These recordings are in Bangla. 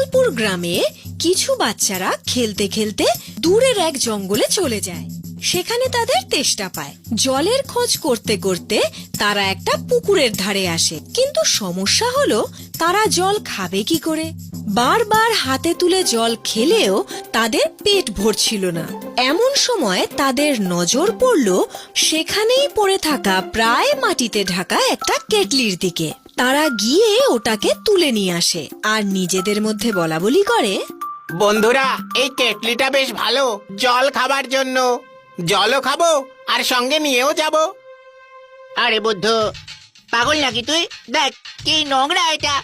গোপালপুর গ্রামে কিছু বাচ্চারা খেলতে খেলতে দূরের এক জঙ্গলে চলে যায়। সেখানে তাদের তেষ্টা পায়। জলের খোঁজ করতে করতে তারা একটা পুকুরের ধারে আসে, কিন্তু সমস্যা হলো তারা জল খাবে কি করে। বারবার হাতে তুলে জল খেলেও তাদের পেট ভরছিল না। এমন সময় তাদের নজর পড়ল সেখানেই পড়ে থাকা প্রায় মাটিতে ঢাকা একটা কেটলির দিকে। তারা গিয়ে ওটাকে তুলে নিয়ে আসে আর নিজেদের মধ্যে বলাবলি করে, বন্ধুরা, এই কেটলিটা বেশ ভালো জল খাবার জন্য। জলও খাবো আর সঙ্গে নিয়েও যাব। আরে বুদ্ধ, পাগল নাকি তুই? দেখ কি নোংরা এটা।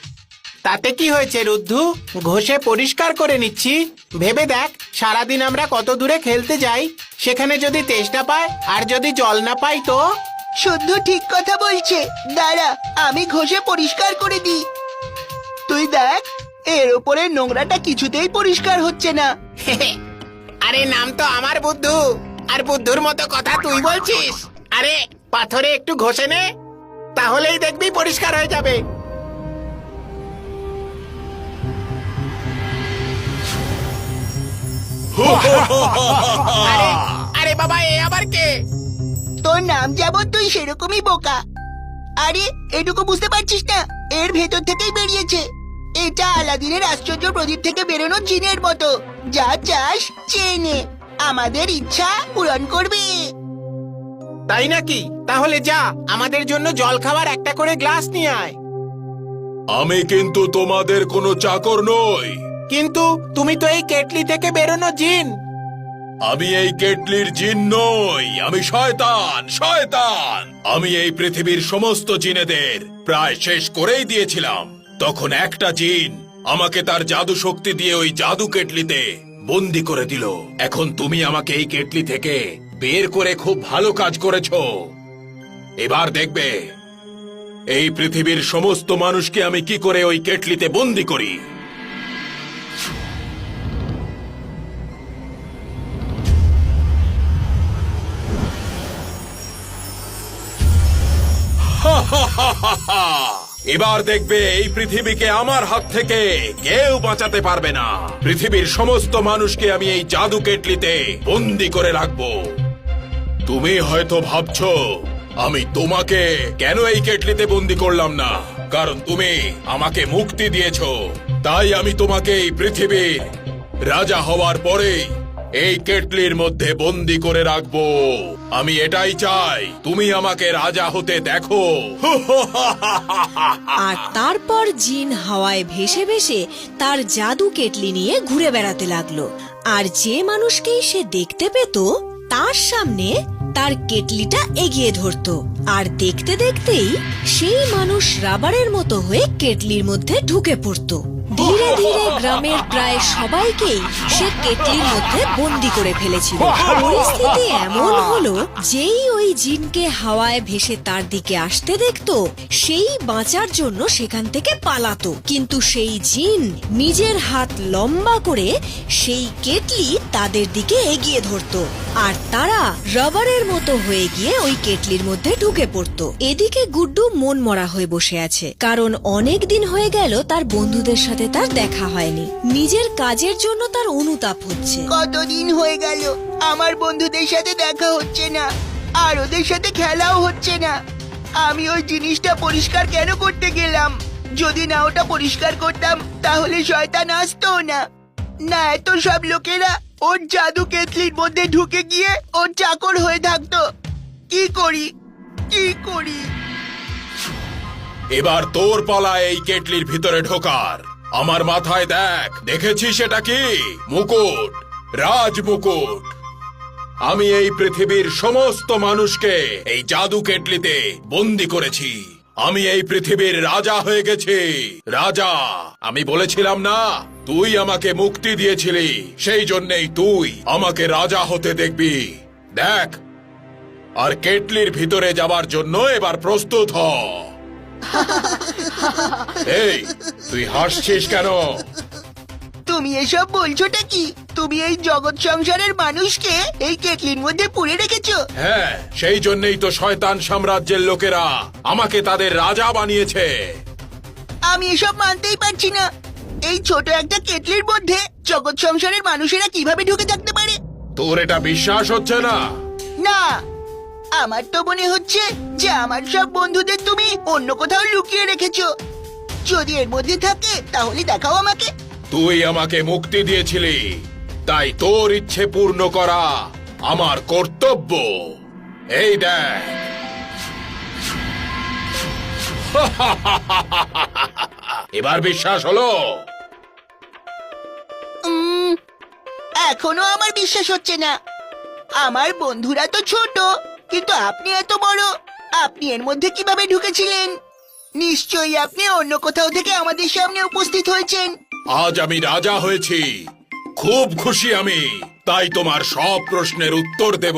তাতে কি হয়েছে রুদ্ধু? ঘষে পরিষ্কার করে নিচ্ছি। ভেবে দেখ, সারাদিন আমরা কত দূরে খেলতে যাই, সেখানে যদি তেষ্টা পায় আর যদি জল না পাই তো? শুদ্ধ ঠিক কথা বলছে। দাঁড়া, আমি ঘষে পরিষ্কার করে দিই। তুই দেখ, এর ওপরে নোংরাটা কিছুতেই পরিষ্কার হচ্ছে না। আরে নাম তো আমার বুদ্ধু, আর বুদ্ধুর মতো কথা তুই বলছিস? আরে পাথরে একটু ঘষে নে, তাহলেই দেখবি পরিষ্কার হয়ে যাবে। আরে আরে বাবা, এ আবার কে? তোর নাম যেমন তুই সেরকমই বোকা। আরে এটুকু বুঝতে পারছিস না? এর ভেতর থেকেই বেরিয়েছে। এটা আলাদিনের আশ্চর্য প্রদীপ থেকে বেরোনো জিনের মতো। যা চাস চেয়ে নে, আমাদের ইচ্ছা পূরণ করবে। তাই নাকি? তাহলে যা, আমাদের জন্য জল খাওয়ার একটা করে গ্লাস নিয়ে আয়। আমি কিন্তু তোমাদের কোনো চাকর নই। কিন্তু তুমি তো এই কেটলি থেকে বেরোনো জিন। আমি এই কেটলির জিন নই, আমি শয়তান। শয়তান! আমি এই পৃথিবীর সমস্ত জিনেদের প্রায় শেষ করেই দিয়েছিলাম। তখন একটা জিন আমাকে তার জাদু শক্তি দিয়ে ওই জাদু কেটলিতে বন্দি করে দিল। এখন তুমি আমাকে এই কেটলি থেকে বের করে খুব ভালো কাজ করেছো। এবার দেখবে এই পৃথিবীর সমস্ত মানুষকে আমি কি করে ওই কেটলিতে বন্দি করি। এবার দেখবে এই পৃথিবীকে আমার হাত থেকে কেউ বাঁচাতে পারবে না। পৃথিবীর সমস্ত মানুষকে আমি এই জাদু কেটলিতে বন্দি করে রাখবো। তুমি হয়তো ভাবছো আমি তোমাকে কেন এই কেটলিতে বন্দি করলাম না, কারণ তুমি আমাকে মুক্তি দিয়েছো। তাই আমি তোমাকে এই পৃথিবীর রাজা হওয়ার পরেই এই কেটলির মধ্যে বন্দি করে রাখবো। আমি এটাই চাই, তুমি আমাকে রাজা হতে দেখো। আর তারপর জিন হাওয়ায় ভেসে ভেসে তার জাদু কেটলি নিয়ে ঘুরে বেড়াতে লাগলো। আর যে মানুষকেই সে দেখতে পেত তার সামনে তার কেটলিটা এগিয়ে ধরতো। আর দেখতে দেখতেই সেই মানুষ রাবারের মতো হয়ে কেটলির মধ্যে ঢুকে পড়তো। ধীরে ধীরে গ্রামের প্রায় সবাইকেই সে কেটলির মধ্যে বন্দি করে ফেলেছিল। পরিস্থিতি এমন হলো, যেই ওই জিনকে হাওয়ায় ভেসে তার দিকে আসতে দেখতো সেই বাঁচার জন্য সেখান থেকে পালাতো। কিন্তু সেই জিন নিজের হাত লম্বা করে সেই কেটলি তাদের দিকে এগিয়ে ধরতো, আর তারা রাবারের মতো হয়ে গিয়ে ওই কেটলির মধ্যে ঢুকে পড়তো। এদিকে গুড্ডু মন মরা হয়ে বসে আছে, কারণ অনেক দিন হয়ে গেল তার বন্ধুদের সাথে তার দেখা হয়নি। নিজের কাজের জন্য তার অনুতাপ হচ্ছে। কতদিন হয়ে গেল আমার বন্ধুদের সাথে দেখা হচ্ছে না, আর ওদের সাথে খেলাও হচ্ছে না। আমি ওই জিনিসটা পরিষ্কার কেন করতে গেলাম? যদি না ওটা পরিষ্কার করতাম তাহলে শয়তান আসতো না। না, এত সব লোকেরা ওর জাদু কেটলির মধ্যে ঢুকে গিয়ে ওর চাকর হয়ে থাকতো। কি করি কি করি? এবার তোর পালা এই কেটলির ভিতরে ঢোকার। আমার মাথায় দেখ, দেখেছিস এটা কি? মুকুট, রাজ মুকুট। আমি এই পৃথিবীর সমস্ত মানুষকে এই জাদু কেটলিতে বন্দি করেছি। আমি এই পৃথিবীর রাজা হয়ে গেছি। রাজা! আমি বলেছিলাম না তুই আমাকে মুক্তি দিয়েছিলি, সেই জন্যেই তুই আমাকে রাজা হতে দেখবি। দেখ, আর কেটলির ভিতরে যাবার জন্য এবার প্রস্তুত হ। এই, তুই হাসছিস কেন? তুমি এসব বলছোটা কি? তুমি এই জগৎ সংসারের মানুষকে এই কেটলির মধ্যে পুরে রেখেছো? হ্যাঁ, সেই জন্যই তো শয়তান সাম্রাজ্যের লোকেরা আমাকে তাদের রাজা বানিয়েছে। আমি এসব মানতেই পারছি না। এই ছোট একটা কেটলির মধ্যে জগৎ সংসারের মানুষেরা কিভাবে ঢুকে থাকতে পারে? তোর এটা বিশ্বাস হচ্ছে না? না, আমার তো মনে হচ্ছে যে আমার সব বন্ধুদের তুমি অন্য কোথাও লুকিয়ে রেখেছো। যদি এর মধ্যে থাকে তাহলে দেখাও আমাকে। তুই আমাকে মুক্তি দিয়েছিলি, তাই তোর ইচ্ছে পূর্ণ করা আমার কর্তব্য। এই দেখ। এবার বিশ্বাস হলো? এখনো আমার বিশ্বাস হচ্ছে না। আমার বন্ধুরা তো ছোট, কিন্তু আপনি এত বড়। আপনি এর মধ্যে কিভাবে ঢুকেছিলেন? নিশ্চয়ই আপনি অন্য কোথাও থেকে আমাদের সামনে উপস্থিত হয়েছেন। আজ আমি রাজা হয়েছি, খুব খুশি আমি। তাই তোমার সব প্রশ্নের উত্তর দেব।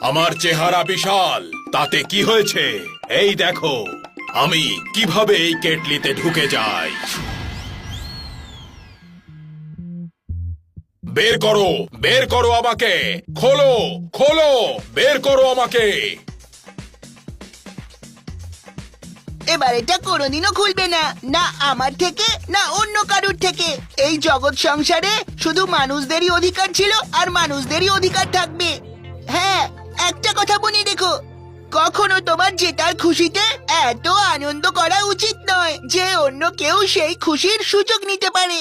আমার চেহারা বিশাল, তাতে কি হয়েছে? এই দেখো আমি কিভাবে এই কেটলিতে ঢুকে যাই। বের করো, বের করো আমাকে। খোলো, খোলো, বের করো আমাকে। এবার এটা কোনোদিনও খুলবে না, না আমার থেকে না অন্য কারুর থেকে। এই জগৎ সংসারে শুধু মানুষদেরই অধিকার ছিল আর মানুষদেরই অধিকার থাকবে। হ্যাঁ, একটা কথা মনে রেখো, কখনো তোমার জেতার খুশিতে এত আনন্দ করা উচিত নয় যে অন্য কেউ সেই খুশির সুযোগ নিতে পারে।